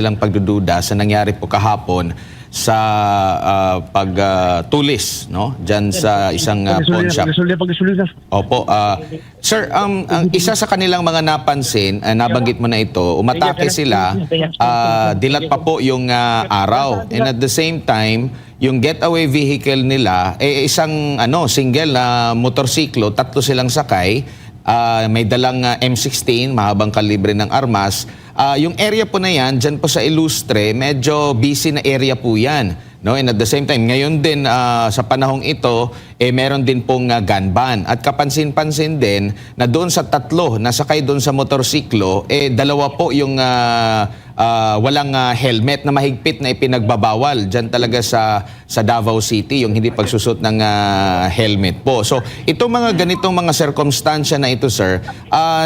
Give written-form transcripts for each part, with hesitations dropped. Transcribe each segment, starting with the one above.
lang pagdududa sa nangyari po kahapon sa pagtulis no diyan sa isang pawn shop. Opo, sir, ang isa sa kanilang mga napansin, nabanggit mo na ito, umatake sila, dilat pa po yung araw, and at the same time yung getaway vehicle nila isang single na motorsiklo, tatlo silang sakay. May dalang M16, mahabang kalibre ng armas. Yung area po na yan, dyan po sa Ilustre, medyo busy na area po yan. No? And at the same time, ngayon din sa panahong ito, meron din pong gun ban. At kapansin-pansin din na doon sa tatlo, nasakay doon sa motorsiklo, dalawa po yung walang helmet na mahigpit na ipinagbabawal dyan talaga sa Davao City, yung hindi pagsusot ng helmet po. So, itong mga ganitong mga circumstansya na ito, sir,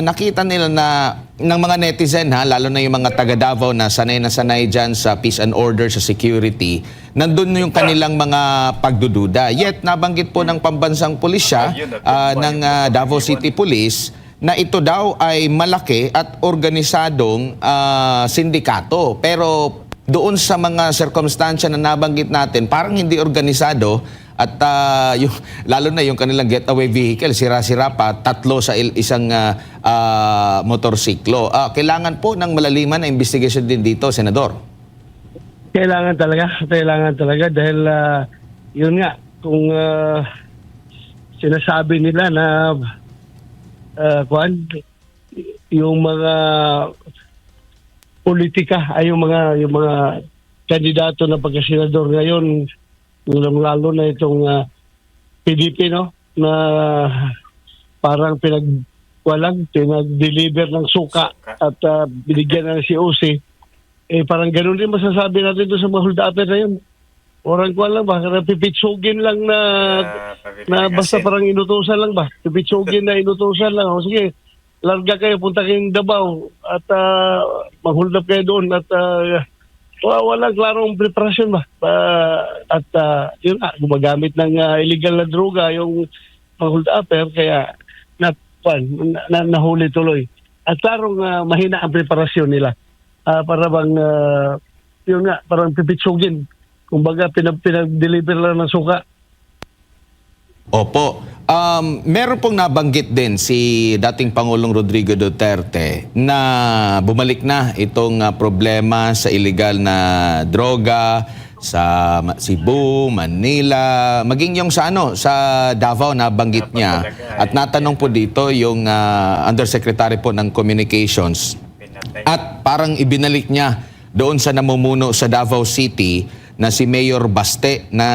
nakita nila na ng mga netizen, lalo na yung mga taga Davao na sanay dyan sa peace and order, sa security, nandun yung kanilang mga pagdududa. Yet, nabanggit po ng pambansang pulisya ng Davao City Police na ito daw ay malaki at organisadong sindikato. Pero doon sa mga circumstansya na nabanggit natin, parang hindi organisado at lalo na yung kanilang getaway vehicle, sira-sira pa, tatlo sa isang motorsiklo. Kailangan po ng malaliman na investigation din dito, Senador. Kailangan talaga dahil yun nga, kung sinasabi nila na yung mga politika ay yung mga kandidato na pagkasenador ngayon, lalo na itong PDP, no, na parang pinag-deliver ng suka at binigyan ng COC. Parang ganoon din masasabi natin doon sa mga hold-upper na yun. Orang ko lang ba, pipitsugin lang na basta parang inutusan lang ba? Pipitsugin na inutusan lang. O sige, larga kayo, punta kayong Davao at mag-hold up kayo doon at walang klarong preparasyon ba? At yun gumagamit ng illegal na droga yung hold upper kaya nahuli tuloy. At klarong mahina ang preparasyon nila. Para bang yun nga, parang pipitsugin. Kumbaga, pinag-deliver lang ng suka. Opo. Meron pong nabanggit din si dating Pangulong Rodrigo Duterte na bumalik na itong problema sa illegal na droga sa Cebu, Manila, maging yung sa Davao nabanggit niya. At natanong po dito yung Undersecretary po ng Communications. At parang ibinalik niya doon sa namumuno sa Davao City na si Mayor Baste, na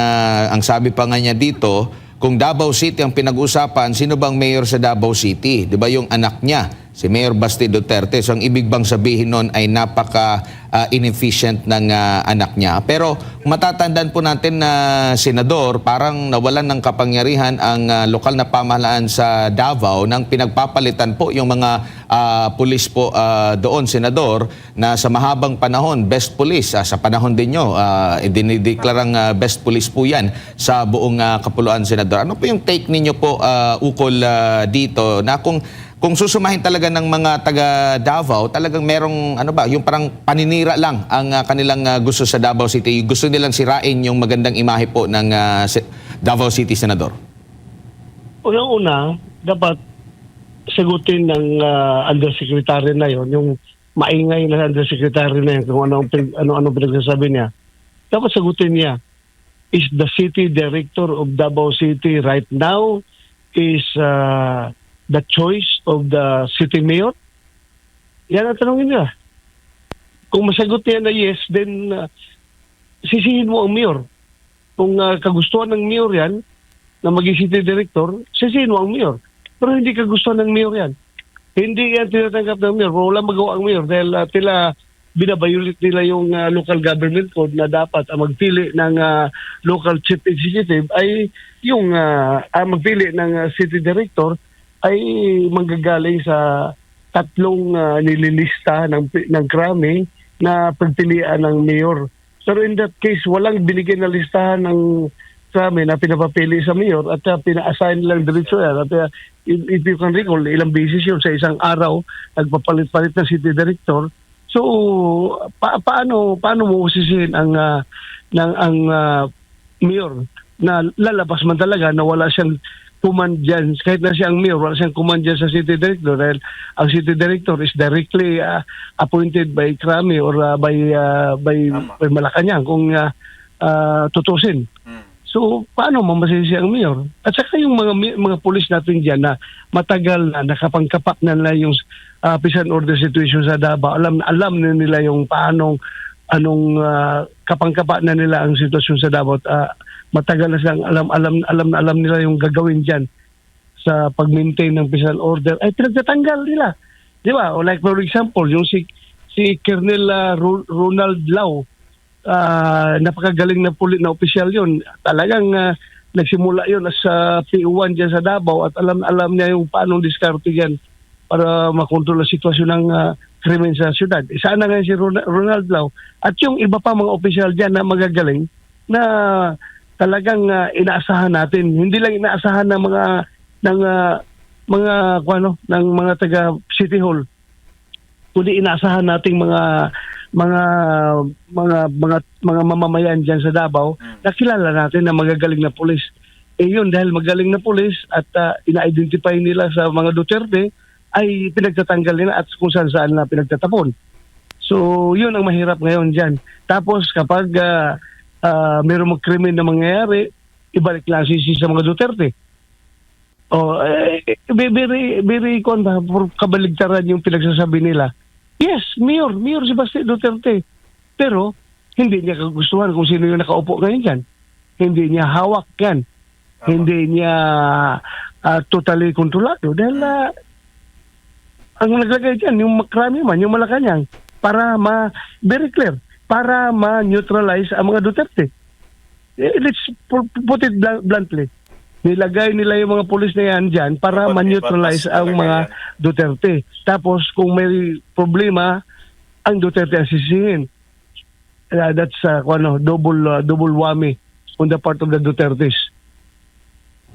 ang sabi pa nga niya dito, kung Davao City ang pinag-usapan, sino bang mayor sa Davao City? 'Di ba yung anak niya, si Mayor Baste Duterte? So ang ibig bang sabihin nun ay napaka-inefficient ng anak niya. Pero matatandaan po natin na senador, parang nawalan ng kapangyarihan ang lokal na pamahalaan sa Davao nang pinagpapalitan po yung mga pulis po doon, senador, na sa mahabang panahon, best police. Sa panahon din nyo, dinideklarang best police po yan sa buong kapuluan, senador. Ano po yung take ninyo po ukol dito na kung susumahin talaga ng mga taga Davao, talagang merong yung parang paninira lang ang kanilang gusto sa Davao City. Gusto nilang sirain yung magandang imahe po ng Davao City, senador. Unang-una, dapat sagutin ng undersecretary na yon, yung maingay na undersecretary na yun, kung ano pinagsasabi niya. Dapat sagutin niya, is the city director of Davao City right now is the choice of the city mayor? Yan ang tanongin niya. Kung masagot niya na yes, then sisihin mo ang mayor. Kung kagustuhan ng mayor yan, na maging city director, sisihin mo ang mayor. Pero hindi kagustuhan ng mayor yan. Hindi yan tinatanggap ng mayor. Wala magawa ang mayor dahil binabayulit nila yung local government code na dapat ang magpili ng local chief executive ay yung magpili ng city director ay manggagaling sa tatlong nililista ng krami na pagpilian ng mayor. Pero in that case, walang binigyan na listahan ng krami na pinapapili sa mayor at pina-assign lang diretso yan. At if you can recall, ilang beses yun sa isang araw, nagpapalit-palit ng city director So paano mo usisihin ang mayor na lalabas man talaga na wala siyang command dyan. Kahit na siyang mayor, wala siyang command dyan sa city director dahil ang city director is directly appointed by Krami or by Malacanang kung tutusin. So, paano mamasisi ang mayor? At saka yung mga pulis natin dyan na matagal na nakapangkapak na nila yung peace and order situation sa Davao. Alam na nila yung anong kapangkapak na nila ang sitwasyon sa Davao. Matagal na silang alam nila yung gagawin dyan sa pag-maintain ng peace and order. Ay, pinagtatanggal nila. Di ba? O like for example, yung si Colonel Ronald Lau, napakagaling na na opisyal yun. Talagang nagsimula yun as PO1 dyan sa Davao at alam niya yung paanong diskarte yan para makontrol ang sitwasyon ng krimen sa syudad. Isa na nga si Ronald Lau at yung iba pa mga opisyal dyan na magagaling na talagang inaasahan natin. Hindi lang inaasahan ng mga taga City Hall, kundi inaasahan nating mga mamamayan dyan sa Davao na kilala natin na magagaling na pulis. Yun, dahil magaling na pulis at ina-identify nila sa mga Duterte, ay pinagtatanggal nila at kung saan na pinagtatapon. So, yun ang mahirap ngayon dyan. Tapos, kapag mayroong krimen na mangyayari, ibalik lang sisi sa mga Duterte. Very kabaligtaran yung pinagsasabi nila. Yes, Mayor si Basti Duterte. Pero, hindi niya kagustuhan kung sino yung nakaupo ngayon dyan. Hindi niya hawak yan. Hindi niya totally kontrolado. Dahil ang naglagay dyan, yung Krami man, yung Malacanang, para very clear, para ma-neutralize ang mga Duterte. Let's put it bluntly. Nilagay nila yung mga pulis na yan dyan para ma-neutralize ang mga Duterte. Tapos kung may problema, ang Duterte ang sisihin. That's double whammy on the part of the Dutertes.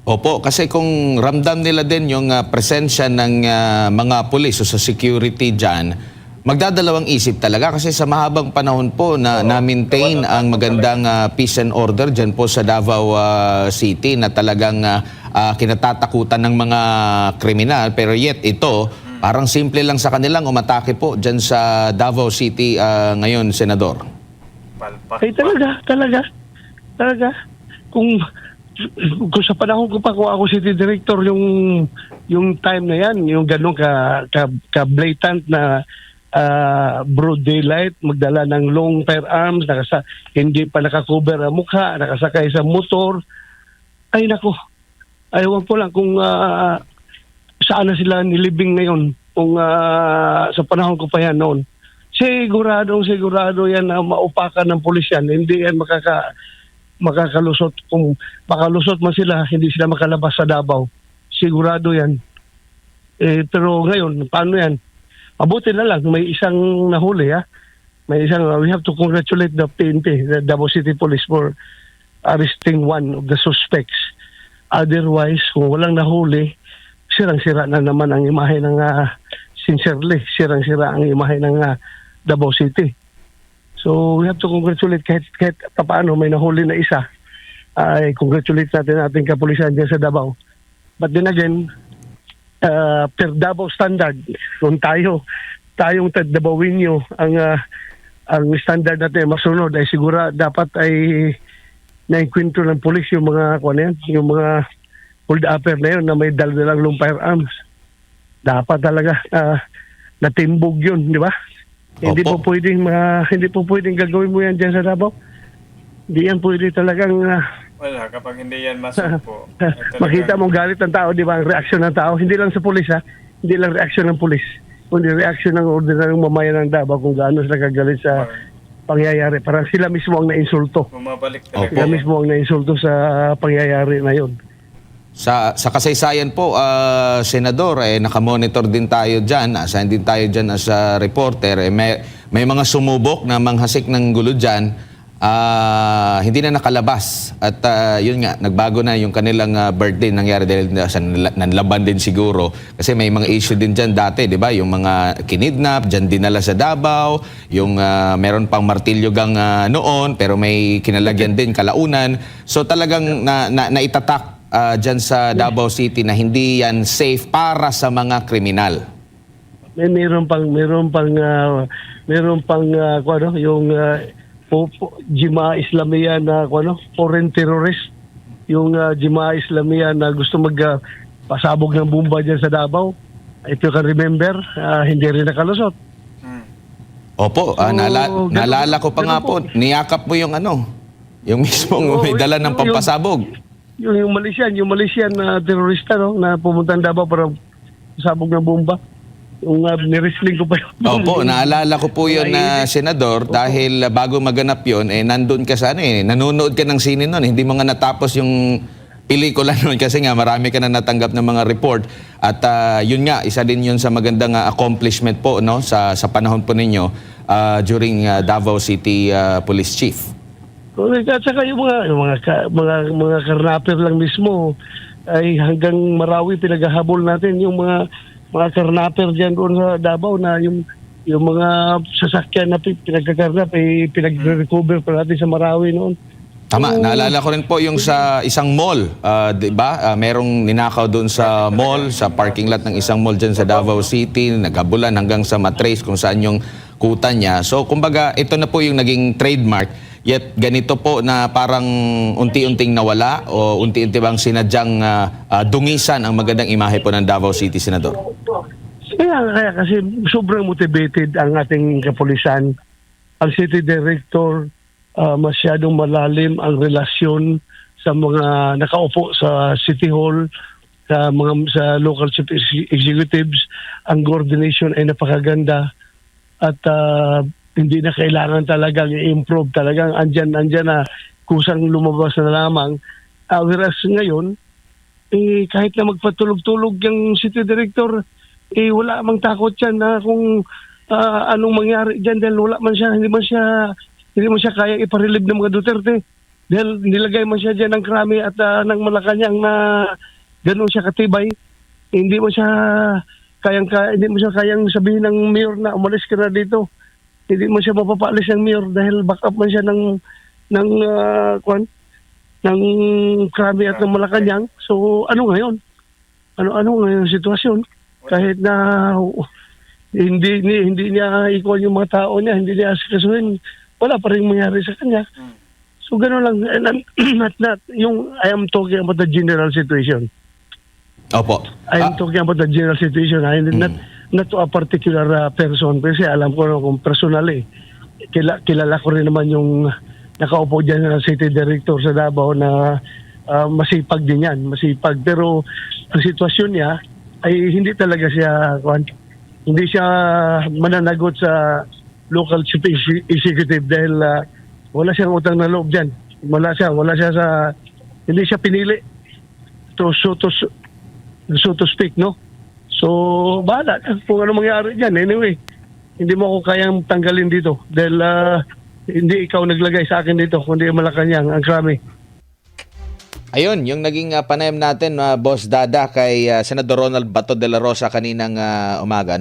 Opo, kasi kung ramdam nila din yung presensya ng mga pulis o sa security dyan, magdadalawang isip talaga kasi sa mahabang panahon po na na-maintain ang magandang peace and order dyan po sa Davao City na talagang kinatatakutan ng mga kriminal. Pero yet ito, parang simple lang sa kanilang umatake po dyan sa Davao City ngayon, Senador. Talaga. Kung sa panahon ko pa kung ako city director yung time na yan, yung ganun ka blatant na broad daylight, magdala ng long firearms, hindi pa nakakover ang mukha, nakasakay sa motor. Ay nako, ayaw ko lang kung saan na sila nilibing ngayon kung sa panahon ko pa yan noon. Sigurado yan na maupakan ng pulis yan. Hindi yan makakalusot. Kung makalusot man sila, hindi sila makalabas sa Davao. Sigurado yan. Pero ngayon, paano yan? Mabuti na lang, may isang nahuli. We have to congratulate the PNP, the Davao City Police, for arresting one of the suspects. Otherwise, kung walang nahuli, sirang-sira na naman ang imahe ng sirang-sira ang imahe ng Davao City. So we have to congratulate kahit paano may nahuli na isa. Congratulate natin ating kapulisan dyan sa Davao. But then again, per Davao standard, kung tayong Davaoenyo ang standard natin masunod ay siguro dapat ay naikwento ng pulis yung mga yung mga hold upper na yun na may dal-dalang long firearms. Dapat talaga natimbog yun, di ba? Hindi po pwedeng gagawin mo yan dyan sa Davao. Hindi yan pwede talagang wala, kapag hindi yan masumpo. Makita mong galit ng tao, di ba? Ang reaksyon ng tao. Hindi lang sa pulis, hindi lang reaksyon ng pulis. Kundi reaksyon ng ordinaryong mamayan ng Davao kung gaano sila kagalit sa pangyayari. Parang sila mismo ang nainsulto. Bumabalik talaga. Sila mismo ang nainsulto sa pangyayari na yun. Sa kasaysayan po, Senador, nakamonitor din tayo dyan, assign din tayo dyan as a reporter. May mga sumubok na manghasik ng gulo dyan. hindi na nakalabas. At yun nga, nagbago na yung kanilang birthday nangyari dahil sa nanlaban din siguro. Kasi may mga issue din dyan dati, di ba? Yung mga kinidnap, dyan dinala sa Davao. Yung meron pang martilyo gang noon, pero may kinalagyan din kalaunan. So talagang naitatak dyan sa Davao City na hindi yan safe para sa mga kriminal. Meron pang yung Jemaah Islamiyah na foreign terrorist, yung Jemaah Islamiyah na gusto pasabog ng bomba diyan sa Davao. If you can remember, hindi rin nakalusot. Opo, naalala ko pa nga po, niyakap mo yung yung mismong may dala ng pampasabog. Yung Malaysian na terorista na pumunta ng Davao para pasabog ng bomba. Yung ni-wrestling ko pa yun. Opo, naalala ko po yun na senador dahil bago maganap yun, nandun ka sa nanonood ka ng sine nun. Hindi mo nga natapos yung pelikula nun kasi nga marami ka na natanggap ng mga report. At yun nga, isa din yun sa magandang accomplishment po sa panahon po ninyo during Davao City Police Chief. At saka yung mga karnaper lang mismo ay hanggang Marawi pinaghahabol natin yung mga karnaper dyan doon sa Davao na yung mga sasakyan na pinagkakarnap pinag-recover pa natin sa Marawi noon. Tama, naalala ko rin po yung sa isang mall, 'di ba? Merong ninakaw doon sa mall, sa parking lot ng isang mall diyan sa Davao City, naghabulan hanggang sa matrace kung saan yung kuta niya. So kumbaga, ito na po yung naging trademark. Yet ganito po na parang unti-unting nawala o unti-unti bang sinadyang dungisan ang magandang imahe po ng Davao City, Senador? Kaya kasi sobrang motivated ang ating kapulisan. Ang City Director, masyadong malalim ang relasyon sa mga nakaupo sa City Hall, sa local chief executives. Ang coordination ay napakaganda at hindi na kailangan talagang i-improve. Talagang andyan na kusang lumabas na lamang. Whereas ngayon, kahit na magpatulog-tulog yung City Director, wala mang takot yan na kung anong mangyari dyan dahil hindi man siya kaya iparilib ng mga Duterte. Dahil nilagay man siya dyan ng Krami at ng Malacanang na gano'n siya katibay. Hindi mo siya kayang sabihin ng mayor na umalis ka na dito. Hindi mo siya mapapaalis ng mayor dahil back up man siya ng Krami at ng Malacanang. So ano ngayon? Ano ngayon ang sitwasyon? Kahit na hindi niya ikuha yung mga tao niya, hindi niya asikasuhin, wala pa rin mangyari sa kanya. So gano'n lang. I am talking about the general situation. Opo. I am talking about the general situation. Not to a particular person. Kasi alam ko kung personal kilala ko rin naman yung nakaupo dyan na City Director sa Davao na masipag din yan. Masipag. Pero ang sitwasyon niya ay hindi talaga siya hindi siya mananagot sa local chief executive dahil wala siyang utang na loob dyan. Wala siya hindi siya pinili so to speak, no? So, bahala kung ano mangyari dyan. Anyway, hindi mo ako kayang tanggalin dito dahil hindi ikaw naglagay sa akin dito, kundi Malacanang, ang Krami. Ayun, yung naging panayam natin, Boss Dada, kay Senador Ronald Bato de la Rosa kaninang umaga.